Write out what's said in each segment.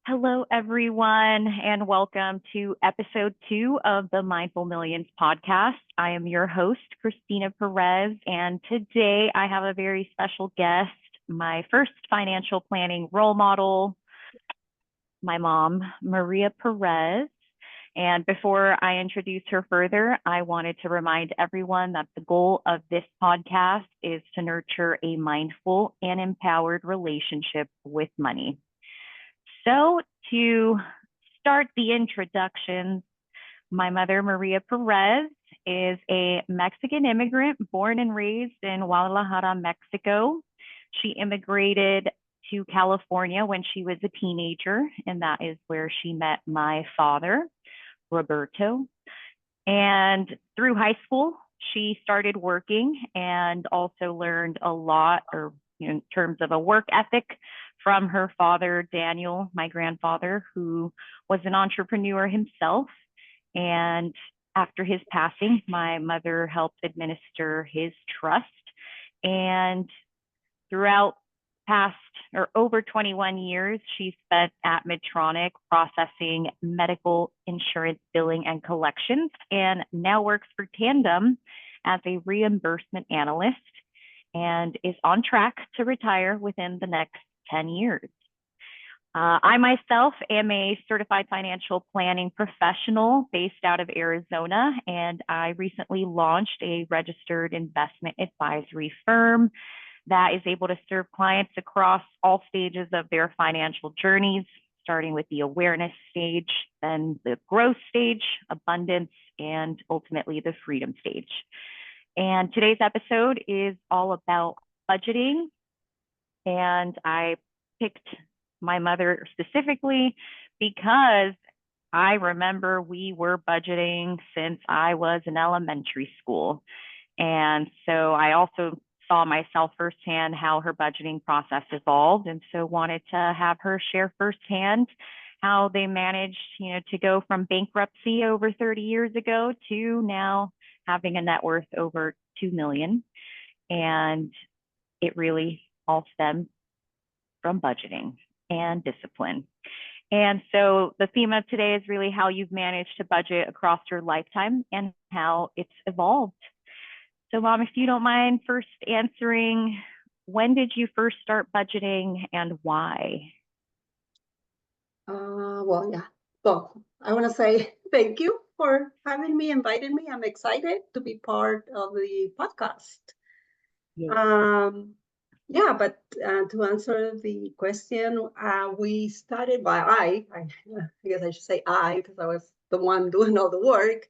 Hello, everyone, and welcome to episode 2 of the Mindful Millions podcast. I am your host, Cristina Perez, and today I have a very special guest, my first financial planning role model, my mom, Maria Perez. And before I introduce her further, I wanted to remind everyone that the goal of this podcast is to nurture a mindful and empowered relationship with money. So, to start the introductions, my mother, Maria Perez, is a Mexican immigrant born and raised in Guadalajara, Mexico. She immigrated to California when she was a teenager, and that is where she met my father, Roberto. And through high school, she started working and also learned a lot, in terms of a work ethic, from her father, Daniel, my grandfather, who was an entrepreneur himself. And after his passing, my mother helped administer his trust. And throughout past or over 21 years, she spent at Medtronic processing medical insurance billing and collections, and now works for Tandem as a reimbursement analyst and is on track to retire within the next 10 years. I myself am a certified financial planning professional based out of Arizona, and I recently launched a registered investment advisory firm that is able to serve clients across all stages of their financial journeys, starting with the awareness stage, then the growth stage, abundance, and ultimately the freedom stage. And today's episode is all about budgeting. And I picked my mother specifically because I remember we were budgeting since I was in elementary school. And so I also saw myself firsthand how her budgeting process evolved, and so wanted to have her share firsthand how they managed, to go from bankruptcy over 30 years ago to now having a net worth over 2 million. And it really all stemmed from budgeting and discipline. And so the theme of today is really how you've managed to budget across your lifetime and how it's evolved. So, Mom, if you don't mind first answering, when did you first start budgeting and why? Yeah. Well, I want to say thank you for having me, inviting me. I'm excited to be part of the podcast. Yes. But to answer the question, we started by I guess I should say I, because I was the one doing all the work.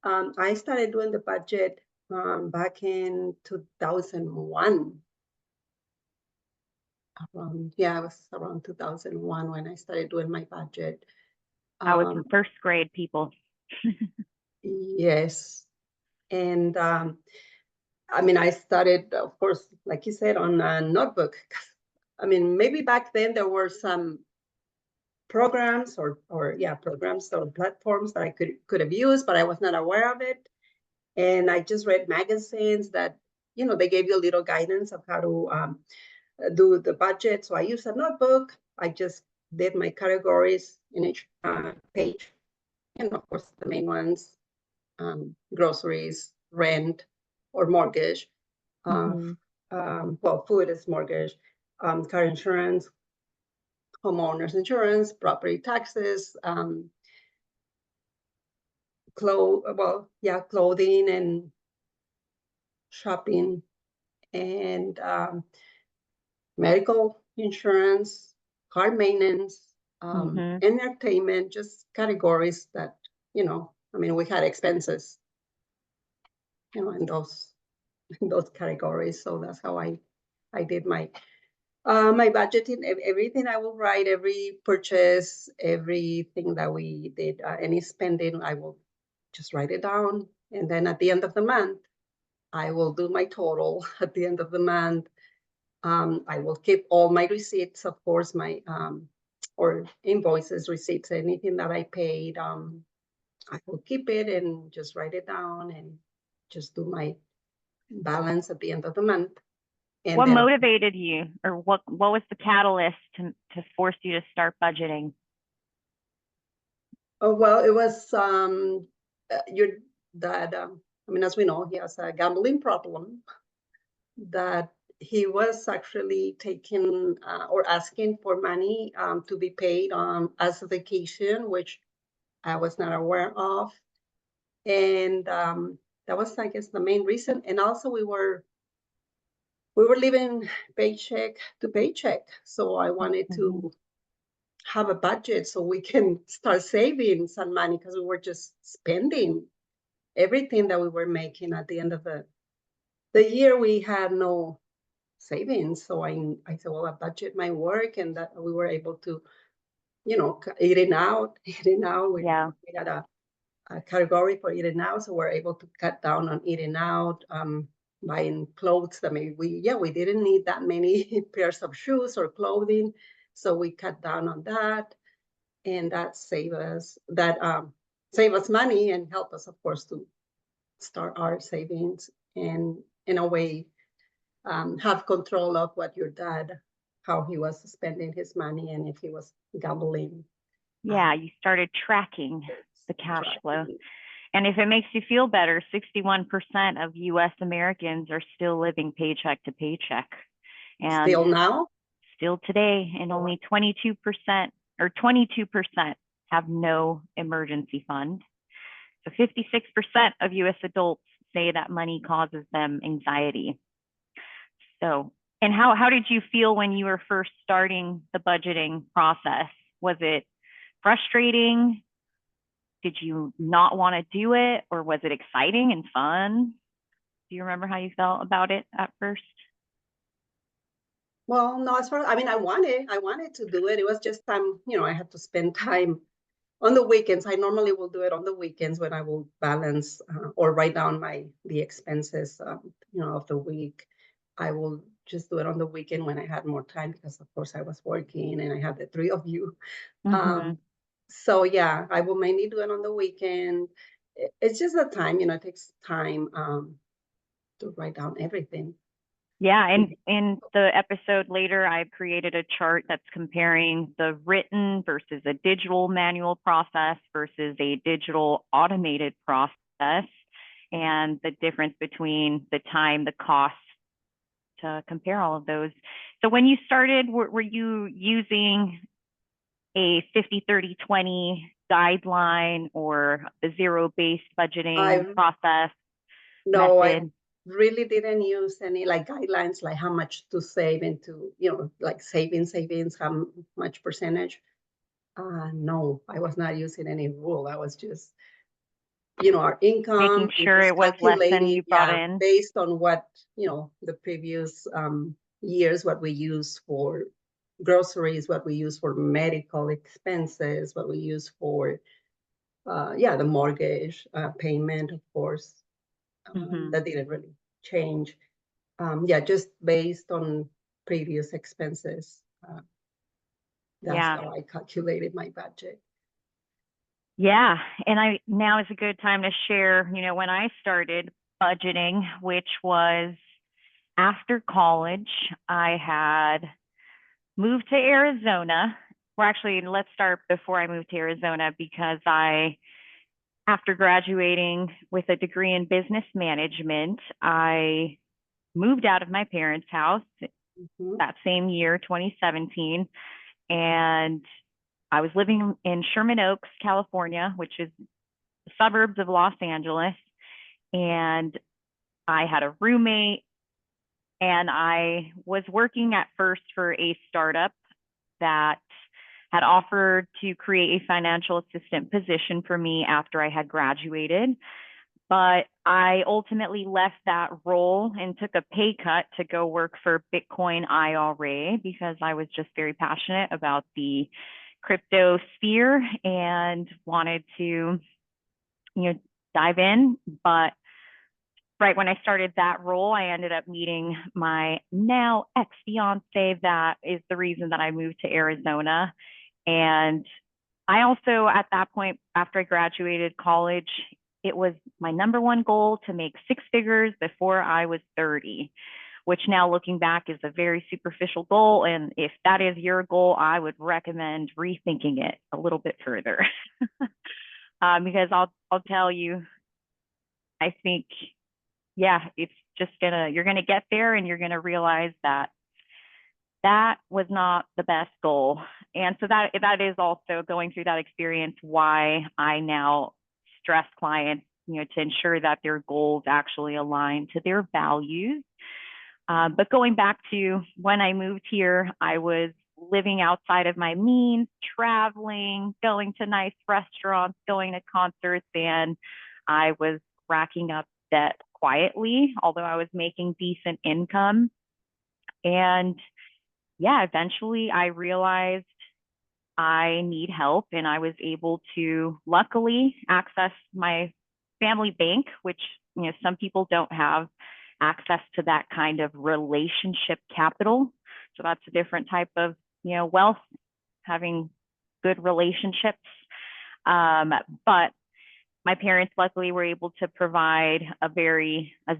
I started doing the budget back in 2001. It was around 2001 when I started doing my budget. I was in first grade, people. Yes. And I started, of course, like you said, on a notebook. Maybe back then there were some programs or programs or platforms that I could have used, but I was not aware of it. And I just read magazines that, they gave you a little guidance of how to do the budget. So I used a notebook. I just did my categories in each page. And of course, the main ones, groceries, rent, or mortgage. Food is mortgage, car insurance, homeowners insurance, property taxes, clothing and shopping, and medical insurance, car maintenance, entertainment, just categories that, we had expenses, in those categories. So that's how I did my budgeting, everything. I will write every purchase, everything that we did, any spending, I will just write it down. And then at the end of the month, I will do my total at the end of the month. I will keep all my receipts, of course, my or invoices, receipts, anything that I paid. I will keep it and just write it down and just do my balance at the end of the month. And what motivated you, or what was the catalyst to force you to start budgeting? Oh, well, it was your dad. I mean, as we know, he has a gambling problem that he was actually taking or asking for money to be paid as a vacation, which I was not aware of. And that was, I guess, the main reason. And also we were living paycheck to paycheck. So I wanted to have a budget so we can start saving some money because we were just spending everything that we were making at the end of the year. We had no savings. So I said, well, a budget might work, and that we were able to, eating out, eating out. We got a category for eating out, so we're able to cut down on eating out, buying clothes that maybe we didn't need that many pairs of shoes or clothing, so we cut down on that, and that save us money and help us, of course, to start our savings and in a way have control of what your dad, how he was spending his money and if he was gambling. Yeah, you started tracking the cash flow. And if it makes you feel better, 61% of US Americans are still living paycheck to paycheck. And still now? Still today, and only 22% or 22% have no emergency fund. So 56% of US adults say that money causes them anxiety. So, and how did you feel when you were first starting the budgeting process? Was it frustrating? Did you not want to do it, or was it exciting and fun? Do you remember how you felt about it at first? Well, no, I mean, I wanted to do it. It was just time, I had to spend time on the weekends. I normally will do it on the weekends when I will balance or write down the expenses, of the week. I will just do it on the weekend when I had more time because, of course, I was working and I had the three of you. So yeah, I will mainly do it on the weekend. It's just the time, it takes time to write down everything. Yeah, and in the episode later, I created a chart that's comparing the written versus a digital manual process versus a digital automated process, and the difference between the time, the cost, to compare all of those. So when you started, were you using a 50-30-20 guideline or the zero-based budgeting process? No, method? I really didn't use any like guidelines, like how much to save into, like savings, how much percentage. No, I was not using any rule. I was just, our income, Making sure it was less than you brought in. based on what, the previous years, what we use for groceries, what we use for medical expenses, what we use for, the mortgage payment, of course. That didn't really change. Just based on previous expenses. That's how I calculated my budget. Yeah, and now is a good time to share, when I started budgeting, which was after college. I had moved to Arizona. Well, actually, let's start before I moved to Arizona, because after graduating with a degree in business management, I moved out of my parents' house that same year, 2017, and I was living in Sherman Oaks, California, which is the suburbs of Los Angeles. And I had a roommate, and I was working at first for a startup that had offered to create a financial assistant position for me after I had graduated. But I ultimately left that role and took a pay cut to go work for Bitcoin IRA because I was just very passionate about the crypto sphere and wanted to, dive in. But right when I started that role, I ended up meeting my now ex-fiance. That is the reason that I moved to Arizona. And I also, at that point, after I graduated college, it was my number one goal to make six figures before I was 30. which now looking back is a very superficial goal. And if that is your goal, I would recommend rethinking it a little bit further. Because I'll tell you, I think, yeah, it's just you're gonna get there and you're gonna realize that that was not the best goal. And so that is also going through that experience why I now stress clients, to ensure that their goals actually align to their values. But going back to when I moved here, I was living outside of my means, traveling, going to nice restaurants, going to concerts, and I was racking up debt quietly, although I was making decent income. And yeah, eventually I realized I need help, and I was able to luckily access my family bank, which, some people don't have access to that kind of relationship capital. So that's a different type of, wealth, having good relationships. But my parents luckily were able to provide a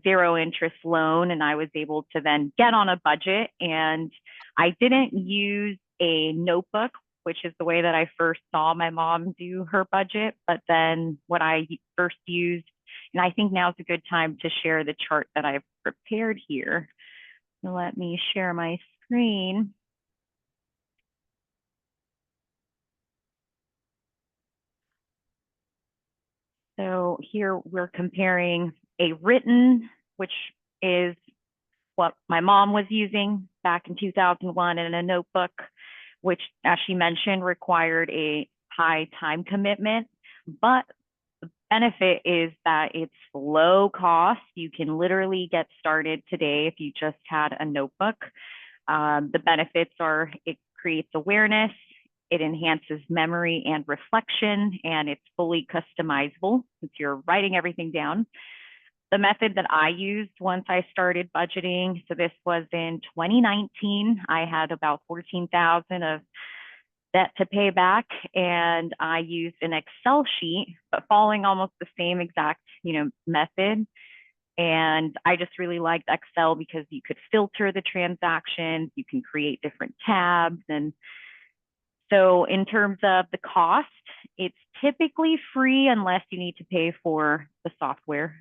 zero interest loan, and I was able to then get on a budget. And I didn't use a notebook, which is the way that I first saw my mom do her budget. But then what I first used, and I think now's a good time to share the chart that I've prepared here. Let me share my screen. So here we're comparing a written, which is what my mom was using back in 2001, and a notebook, which, as she mentioned, required a high time commitment. But the benefit is that it's low cost. You can literally get started today if you just had a notebook. The benefits are it creates awareness, it enhances memory and reflection, and it's fully customizable since you're writing everything down. The method that I used once I started budgeting, so this was in 2019, I had about 14,000 of debt to pay back, and I used an Excel sheet, but following almost the same exact, method. And I just really liked Excel because you could filter the transactions, you can create different tabs. And so in terms of the cost, it's typically free unless you need to pay for the software.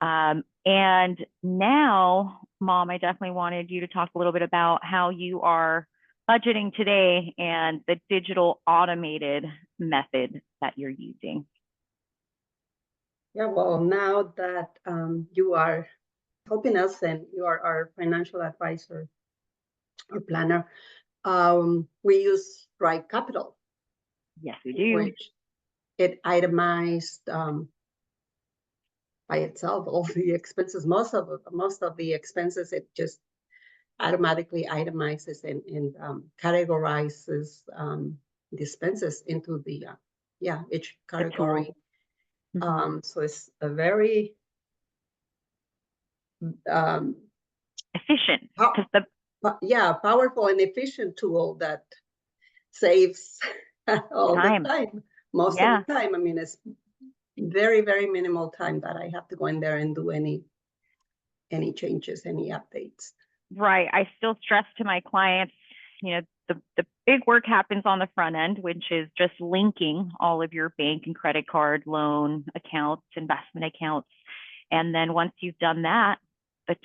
And now, Mom, I definitely wanted you to talk a little bit about how you are budgeting today and the digital automated method that you're using. Yeah, well, now that you are helping us and you are our financial advisor or planner, we use Strike Capital. Yes, we do. Which it itemized by itself all the expenses. Most of the expenses, it just automatically itemizes and categorizes the expenses into the each category. So it's a very efficient, powerful and efficient tool that saves all the time, most of the time. I mean, it's very, very minimal time that I have to go in there and do any changes, any updates. Right. I still stress to my clients, the big work happens on the front end, which is just linking all of your bank and credit card, loan accounts, investment accounts. And then once you've done that, the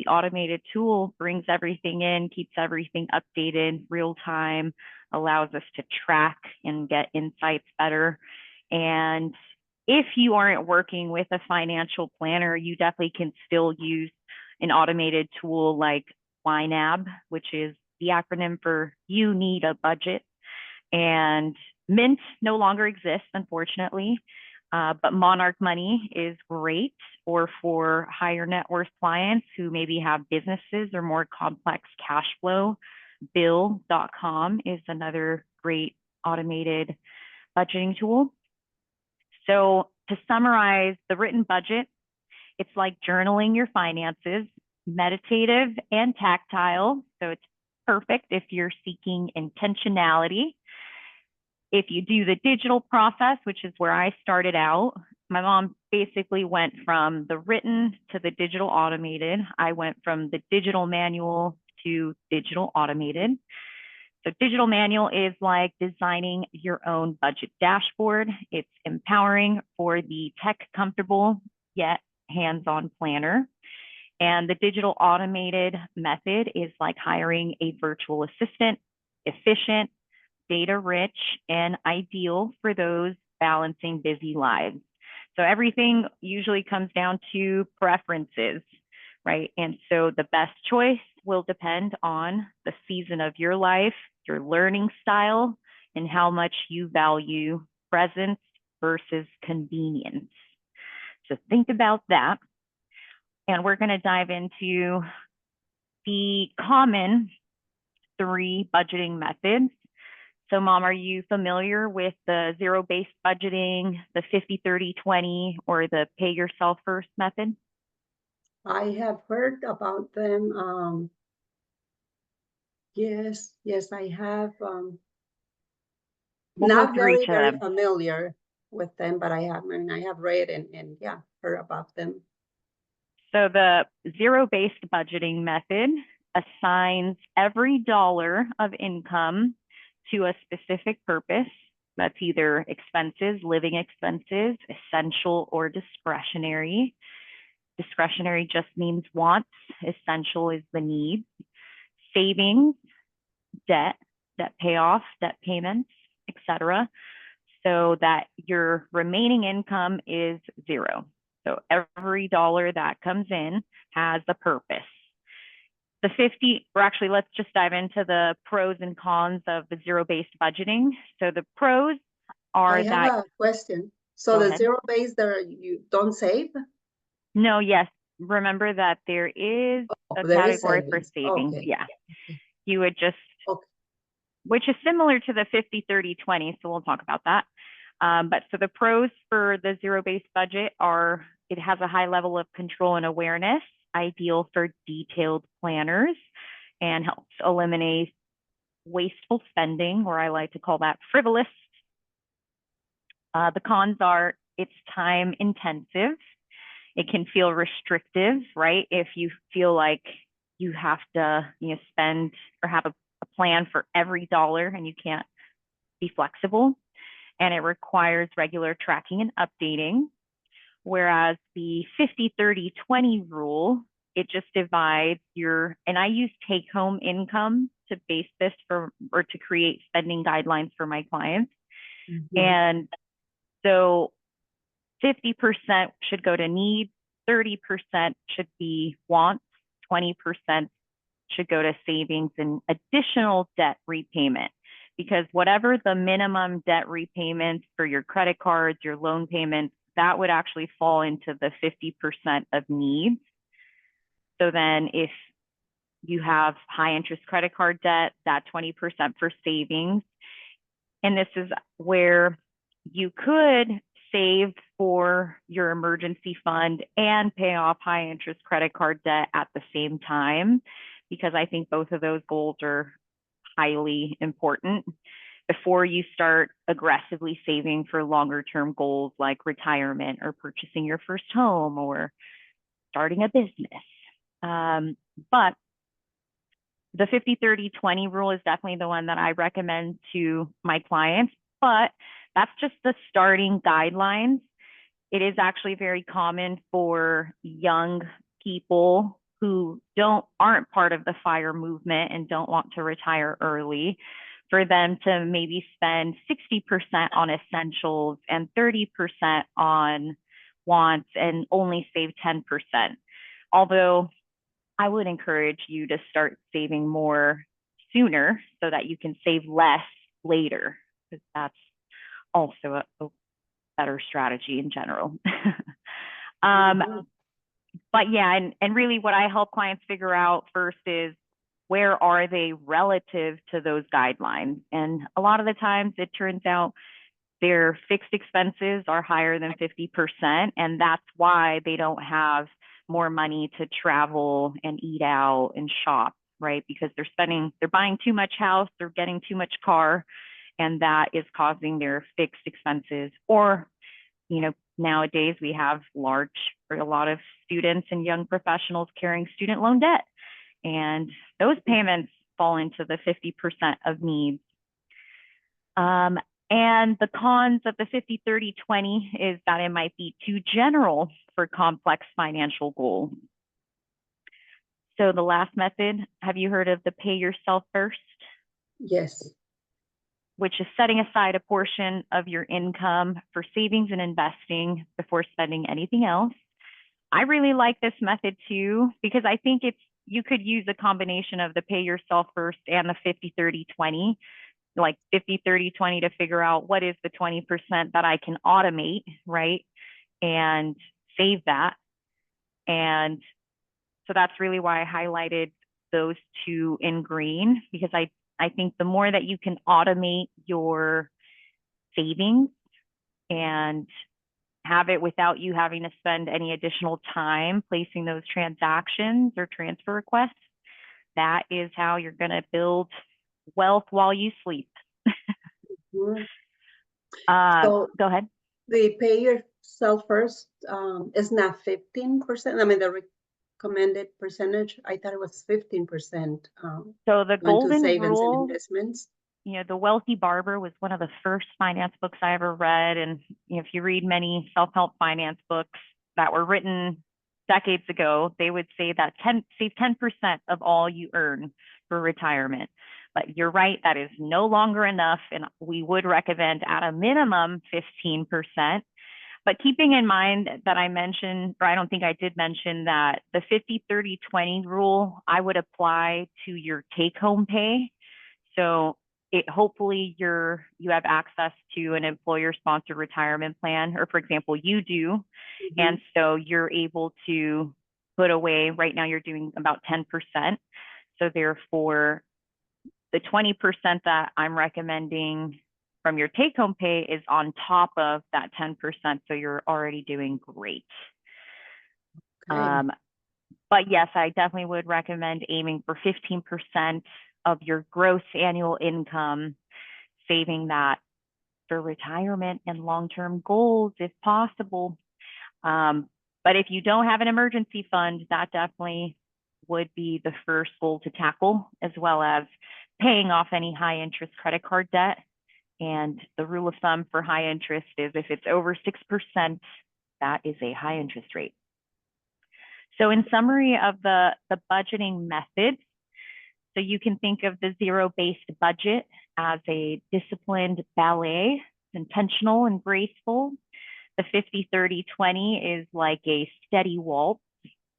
automated tool brings everything in, keeps everything updated real time, allows us to track and get insights better. And if you aren't working with a financial planner, you definitely can still use an automated tool like YNAB, which is the acronym for You Need a Budget. And Mint no longer exists, unfortunately, but Monarch Money is great, or for higher net worth clients who maybe have businesses or more complex cash flow. Bill.com is another great automated budgeting tool. So to summarize the written budget, it's like journaling your finances, meditative and tactile. So it's perfect if you're seeking intentionality. If you do the digital process, which is where I started out, my mom basically went from the written to the digital automated. I went from the digital manual to digital automated. So digital manual is like designing your own budget dashboard. It's empowering for the tech comfortable yet hands-on planner. And the digital automated method is like hiring a virtual assistant, efficient, data rich, and ideal for those balancing busy lives. So everything usually comes down to preferences, right? And so the best choice will depend on the season of your life, your learning style, and how much you value presence versus convenience. So think about that. And we're going to dive into the common 3 budgeting methods. So Mom, are you familiar with the zero-based budgeting, the 50-30-20, or the pay yourself first method? I have heard about them. Yes, I have. We'll go Not through each of very them. familiar with them, but I have, I have read and yeah, heard about them. So the zero-based budgeting method assigns every dollar of income to a specific purpose. That's either expenses, living expenses, essential or discretionary. Discretionary just means wants, essential is the need. Savings, debt, debt payoff, debt payments, etc., so that your remaining income is zero. So every dollar that comes in has a purpose. The 50, or actually, let's just dive into the pros and cons of the zero-based budgeting. So the pros are I have that, a question. So go the ahead. zero base there, you don't save? No, yes. Remember that there is Oh, a there is category for savings. savings. Okay. Yeah. Okay. You would just, Okay. which is similar to the 50-30-20. So we'll talk about that. But so the pros for the zero-based budget are it has a high level of control and awareness, ideal for detailed planners, and helps eliminate wasteful spending, or I like to call that frivolous. The cons are it's time intensive. It can feel restrictive, right? If you feel like you have to, spend or have a plan for every dollar and you can't be flexible. And it requires regular tracking and updating. Whereas the 50-30-20 rule, it just divides your, and I use take home income to base this for, or to create spending guidelines for my clients. Mhm. And so 50% should go to needs, 30% should be wants, 20% should go to savings and additional debt repayment. Because whatever the minimum debt repayments for your credit cards, your loan payments, that would actually fall into the 50% of needs. So then if you have high interest credit card debt, that 20% for savings. And this is where you could save for your emergency fund and pay off high interest credit card debt at the same time, because I think both of those goals are highly important before you start aggressively saving for longer term goals like retirement or purchasing your first home or starting a business. But the 50-30-20 rule is definitely the one that I recommend to my clients, but that's just the starting guidelines. It is actually very common for young people who aren't part of the FIRE movement and don't want to retire early, for them to maybe spend 60% on essentials and 30% on wants and only save 10%. Although I would encourage you to start saving more sooner so that you can save less later, because that's also a better strategy in general. But yeah, and really what I help clients figure out first is where are they relative to those guidelines? And a lot of the times it turns out their fixed expenses are higher than 50%, and that's why they don't have more money to travel and eat out and shop, right? Because they're buying too much house, they're getting too much car, and that is causing their fixed expenses or nowadays we have a lot of students and young professionals carrying student loan debt, and those payments fall into the 50% of needs. And the cons of the 50-30-20 is that it might be too general for complex financial goals. So the last method, have you heard of the pay yourself first? Yes. Which is setting aside a portion of your income for savings and investing before spending anything else. I really like this method too, because I think you could use a combination of the pay yourself first and the 50-30-20, like 50-30-20 to figure out what is the 20% that I can automate, right? And save that. And so that's really why I highlighted those two in green, because I think the more that you can automate your savings and have it without you having to spend any additional time placing those transactions or transfer requests, that is how you're going to build wealth while you sleep. Mm-hmm. So go ahead. The pay yourself first is not 15%. I mean, the recommended percentage, I thought it was 15%. So the golden savings rule, and investments. The Wealthy Barber was one of the first finance books I ever read. And if you read many self-help finance books that were written decades ago, they would say that save 10% of all you earn for retirement. But you're right, that is no longer enough. And we would recommend at a minimum 15%. But keeping in mind that I mentioned, or I don't think I did mention, that the 50-30-20 rule, I would apply to your take-home pay. So hopefully you have access to an employer-sponsored retirement plan, or for example, you do. Mm-hmm. And so you're able to put away, right now you're doing about 10%. So therefore, the 20% that I'm recommending from your take-home pay is on top of that 10%. So you're already doing great. Okay. But yes, I definitely would recommend aiming for 15% of your gross annual income, saving that for retirement and long-term goals if possible. But if you don't have an emergency fund, that definitely would be the first goal to tackle, as well as paying off any high interest credit card debt. And the rule of thumb for high interest is if it's over 6%, that is a high interest rate. So in summary of the budgeting methods, so you can think of the zero-based budget as a disciplined ballet, intentional and graceful. The 50-30-20 is like a steady waltz,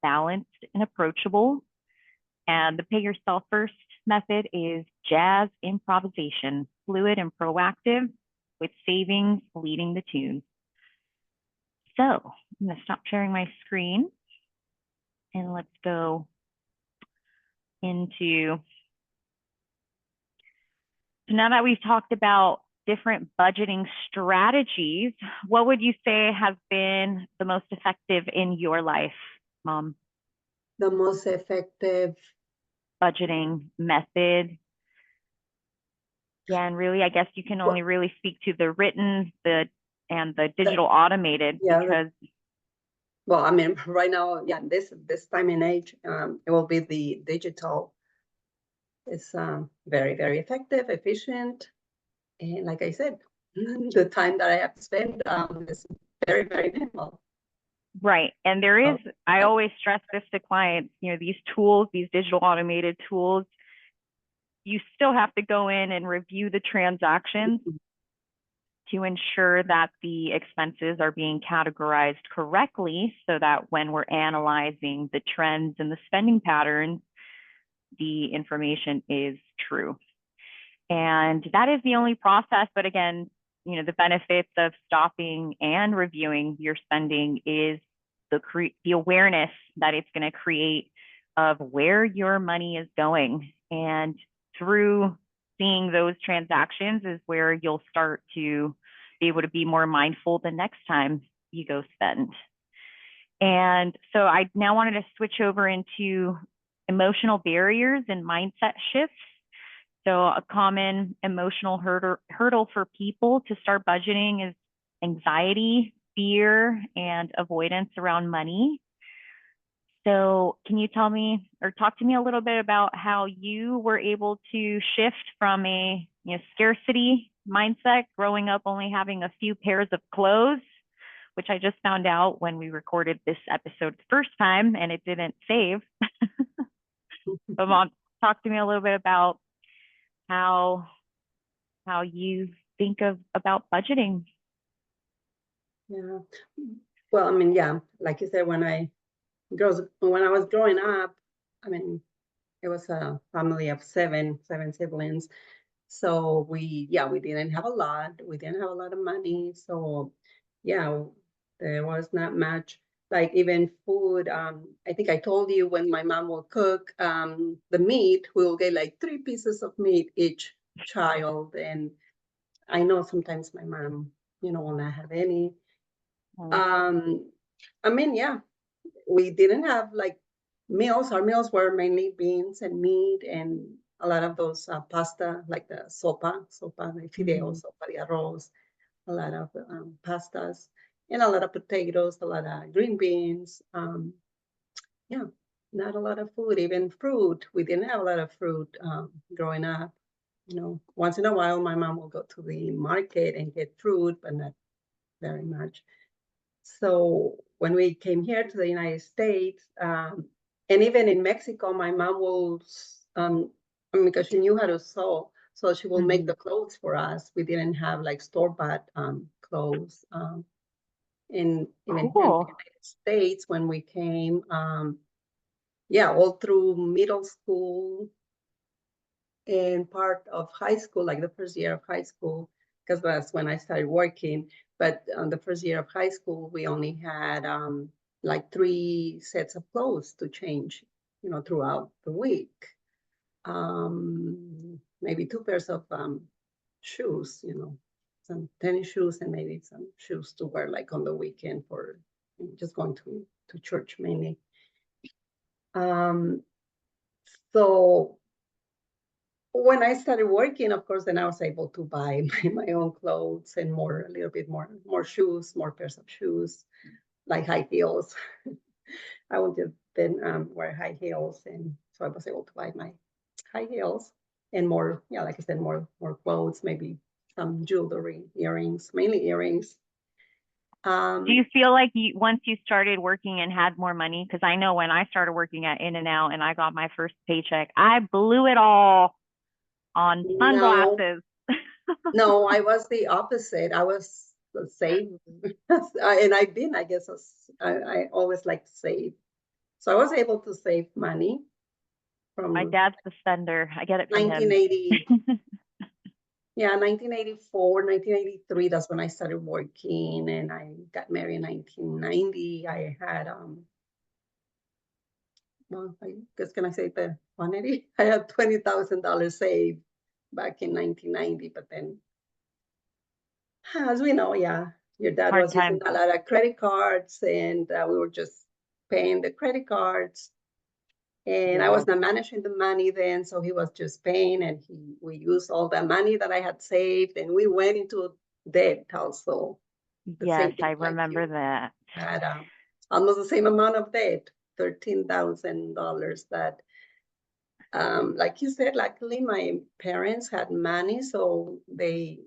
balanced and approachable. And the pay yourself first method is jazz improvisation, fluid and proactive, with savings leading the tune. So I'm going to stop sharing my screen and let's go into. So now that we've talked about different budgeting strategies, what would you say has been the most effective in your life, Mom? The most effective budgeting method? Yeah, and really, I guess you can only really speak to the written, and the digital automated, because. Well, I mean, right now, yeah, this time and age, it will be the digital. It's very, very effective, efficient, and like I said, the time that I have to spend is very, very minimal. Right, and there is, I always stress this to clients, these tools, these digital automated tools, you still have to go in and review the transactions to ensure that the expenses are being categorized correctly, so that when we're analyzing the trends and the spending patterns, the information is true. And that is the only process. But again, the benefits of stopping and reviewing your spending is the awareness that it's going to create of where your money is going. And through seeing those transactions is where you'll start to be able to be more mindful the next time you go spend. And so I now wanted to switch over into emotional barriers and mindset shifts. So a common emotional hurdle for people to start budgeting is anxiety fear and avoidance around money. So can you tell me or talk to me a little bit about how you were able to shift from a scarcity mindset, growing up only having a few pairs of clothes, which I just found out when we recorded this episode the first time and it didn't save. But Mom, talk to me a little bit about how you think about budgeting. Yeah. Well, I mean, yeah, like you said, when I was growing up, I mean, it was a family of seven siblings. So we didn't have a lot. We didn't have a lot of money. So yeah, there was not much. Like even food, I think I told you when my mom will cook the meat, we'll get like 3 pieces of meat each child. And I know sometimes my mom, will not have any. I mean, yeah, we didn't have like meals. Our meals were mainly beans and meat and a lot of those pasta, like the sopa de fideos, sopa de arroz, a lot of pastas, and a lot of potatoes, a lot of green beans. Yeah, not a lot of food, even fruit. We didn't have a lot of fruit growing up. Once in a while, my mom will go to the market and get fruit, but not very much. So when we came here to the United States, and even in Mexico, my mom will, because she knew how to sew, so she will make the clothes for us. We didn't have like store-bought clothes. In even here in the United States, when we came, all through middle school and part of high school, like the first year of high school, because that's when I started working. But the first year of high school, we only had like 3 sets of clothes to change, throughout the week. Maybe 2 pairs of shoes, some tennis shoes and maybe some shoes to wear like on the weekend for just going to church mainly. So when I started working, of course, then I was able to buy my own clothes and a little bit more shoes, more pairs of shoes, like high heels. I would just then wear high heels, and so I was able to buy my high heels and more, like I said, more clothes, maybe some jewelry, earrings, mainly earrings. Do you feel like once you started working and had more money? Because I know when I started working at In-N-Out and I got my first paycheck, I blew it all on sunglasses. No, I was the opposite. I was saved, and I guess, I always like to save. So I was able to save money from my dad's the spender. I get it from 1980. Yeah, 1984, 1983, that's when I started working, and I got married in 1990. I had, well, I guess, can I say the quantity? I had $20,000 saved back in 1990, but then, as we know, your dad was using a lot of credit cards, and we were just paying the credit cards. And I was not managing the money then, so he was just paying, and we used all the money that I had saved, and we went into debt also. Yes, I remember that. Had almost the same amount of debt, $13,000. That, like you said, luckily my parents had money, so they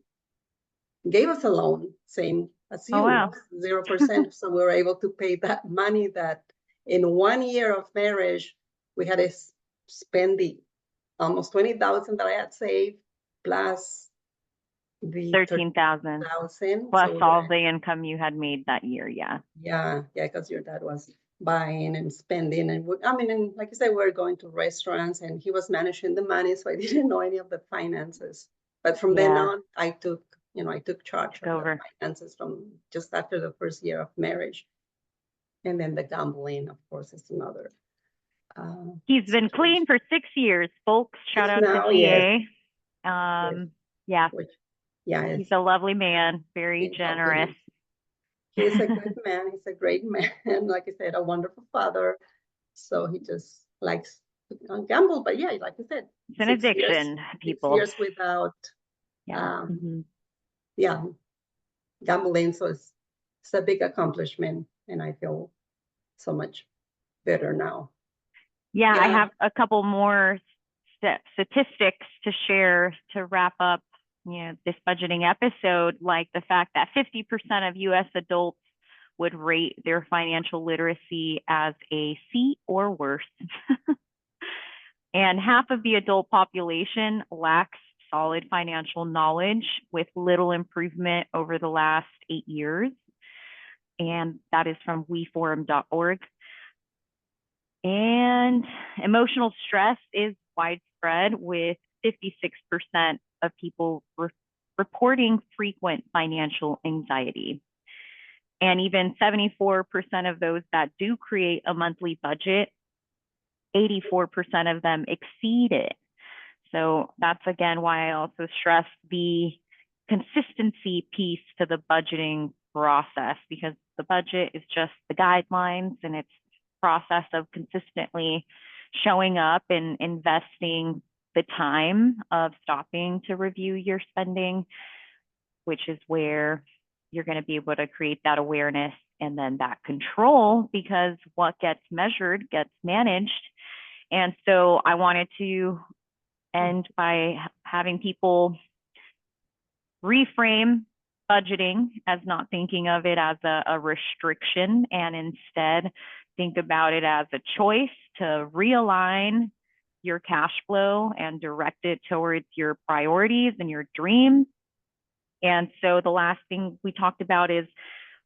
gave us a loan, same as you, 0%. So we were able to pay that money that in 1 year of marriage, we had to spend the almost 20,000 that I had saved, plus the 13,000 plus all the income you had made that year. Yeah, because your dad was buying and spending, and and like I said, we were going to restaurants, and he was managing the money, so I didn't know any of the finances. But from then on, I took charge of the finances from just after the first year of marriage. And then the gambling, of course, is another. He's been clean for 6 years, folks. Shout out to GA. He's a lovely man, very generous. He's a good man. He's a great man. Like I said, a wonderful father. So he just likes to gamble. But yeah, like I said, it's an addiction, people. 6 years without, gambling. So it's it's a big accomplishment, and I feel so much better now. Yeah, I have a couple more statistics to share to wrap up, this budgeting episode, like the fact that 50% of U.S. adults would rate their financial literacy as a C or worse. And half of the adult population lacks solid financial knowledge, with little improvement over the last 8 years. And that is from weforum.org. And emotional stress is widespread, with 56% of people reporting frequent financial anxiety. And even 74% of those that do create a monthly budget, 84% of them exceed it. So that's again why I also stress the consistency piece to the budgeting process, because the budget is just the guidelines, and it's process of consistently showing up and investing the time of stopping to review your spending, which is where you're going to be able to create that awareness and then that control, because what gets measured gets managed. And so I wanted to end by having people reframe budgeting as not thinking of it as a restriction, and instead think about it as a choice to realign your cash flow and direct it towards your priorities and your dreams. And so the last thing we talked about is,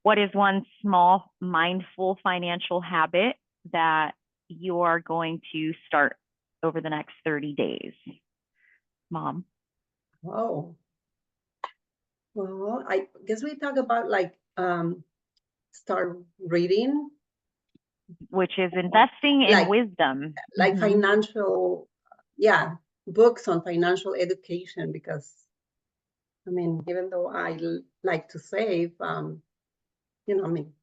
what is one small mindful financial habit that you are going to start over the next 30 days? Mom. Oh, well, I guess we talk about start reading, which is investing in wisdom, like financial, books on financial education, because I mean, even though I like to save, I mean.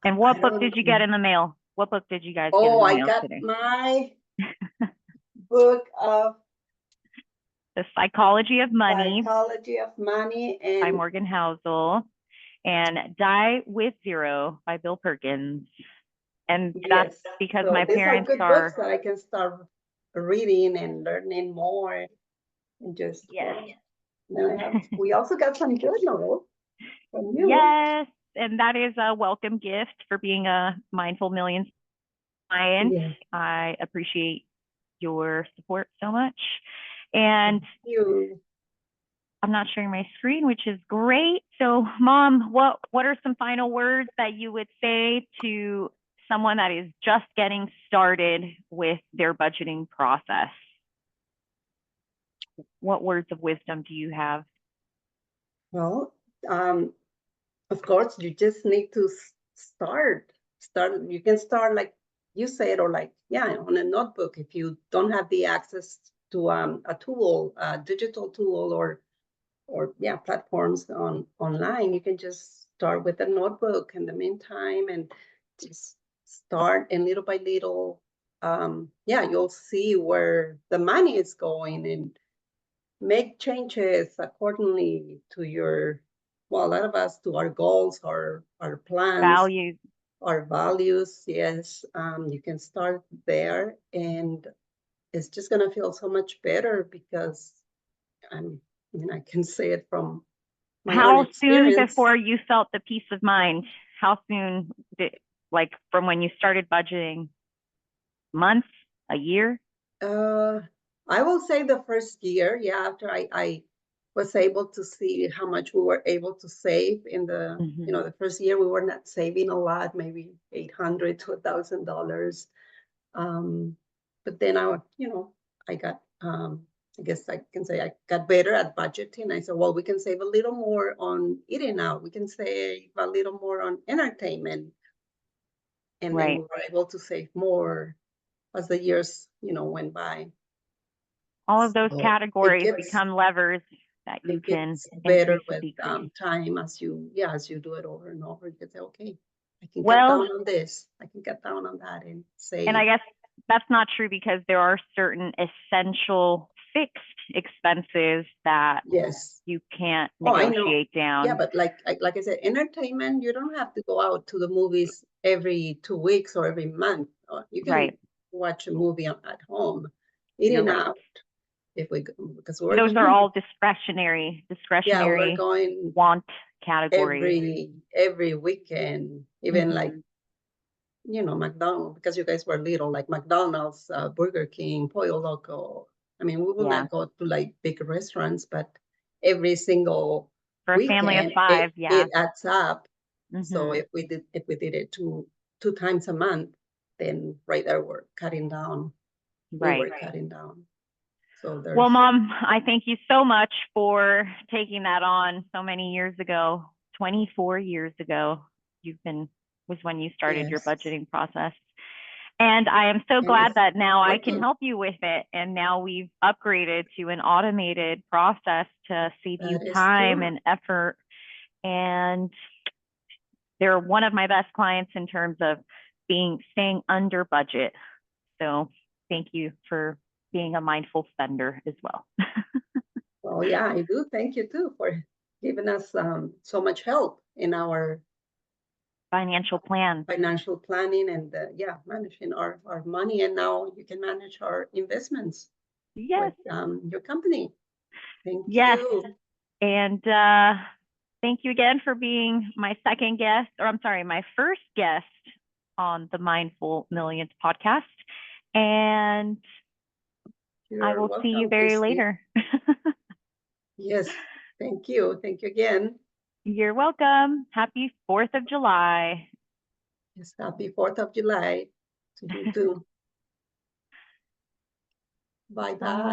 And what book did you get in the mail? What book did you guys get in the mail today? Oh, I got my book of The Psychology of Money. Psychology of Money and by Morgan Housel, and Die with Zero by Bill Perkins. And that's because my parents are good books that I can start reading and learning more, and just we also got some journals from you. Yes, and that is a welcome gift for being a Mindful Millions client. Yes. I appreciate your support so much. And I'm not sharing my screen, which is great. So, Mom, what are some final words that you would say to someone that is just getting started with their budgeting process? What words of wisdom do you have? Well, of course, you just need to start. You can start like you said, or on a notebook. If you don't have the access to a tool, a digital tool, or platforms online, you can just start with a notebook in the meantime, and just start, and little by little, you'll see where the money is going, and make changes accordingly to your, a lot of us, to our goals, our plans, our values. Yes, you can start there, and it's just gonna feel so much better, because I can say it from my own experience. How soon before you felt the peace of mind? How soon from when you started budgeting? Months? A year? I will say the first year, after I was able to see how much we were able to save in the, the first year. We were not saving a lot, maybe $800 to $1,000. But then I got, I guess I can say I got better at budgeting. I said, well, we can save a little more on eating out. We can save a little more on entertainment. And then we were able to save more as the years, went by. All of those categories become levers that you can better with time, as you do it over and over. You can say, okay, I can cut down on this, I can cut down on that, and save. And I guess that's not true, because there are certain essential fixed expenses that Yes. you can't Oh, I know. negotiate down. Yeah, but like I said, entertainment, you don't have to go out to the movies every 2 weeks or every month. You can Right. watch a movie at home, You're eating right. out if we because we're Those are going. all discretionary Yeah, we're going want categories. every weekend, even like Mhm. McDonald's, because you guys were little, like McDonald's, Burger King, Pollo Loco. I mean, we will Yeah. not go to like big restaurants, but every single For a family of weekend, five, yeah. it adds up. So Mhm. if we did it two times a month, then right there we're cutting down. We Right. were cutting down. So Well, there's Mom, I thank you so much for taking that on so many years ago. 24 years ago, was when you started your yes, budgeting process. And I am so and glad it's that now I can working. help you with it. And now we've upgraded to an automated process to save you That is time true. and effort. And they're one of my best clients in terms of staying under budget. So thank you for being a mindful spender as well. Well, yeah, I do. Thank you too for giving us so much help in our Financial plan. financial planning and yeah, managing our money. And now you can manage our investments Yes. with your company. Thank Yes. you. And thank you again for being my second guest, or I'm sorry, my first guest on the Mindful Millions podcast. And I You're will see you welcome, very Christy. later. Yes, thank you. Thank you again. You're welcome. Happy 4th of July. Yes, happy 4th of July to you too. Bye bye.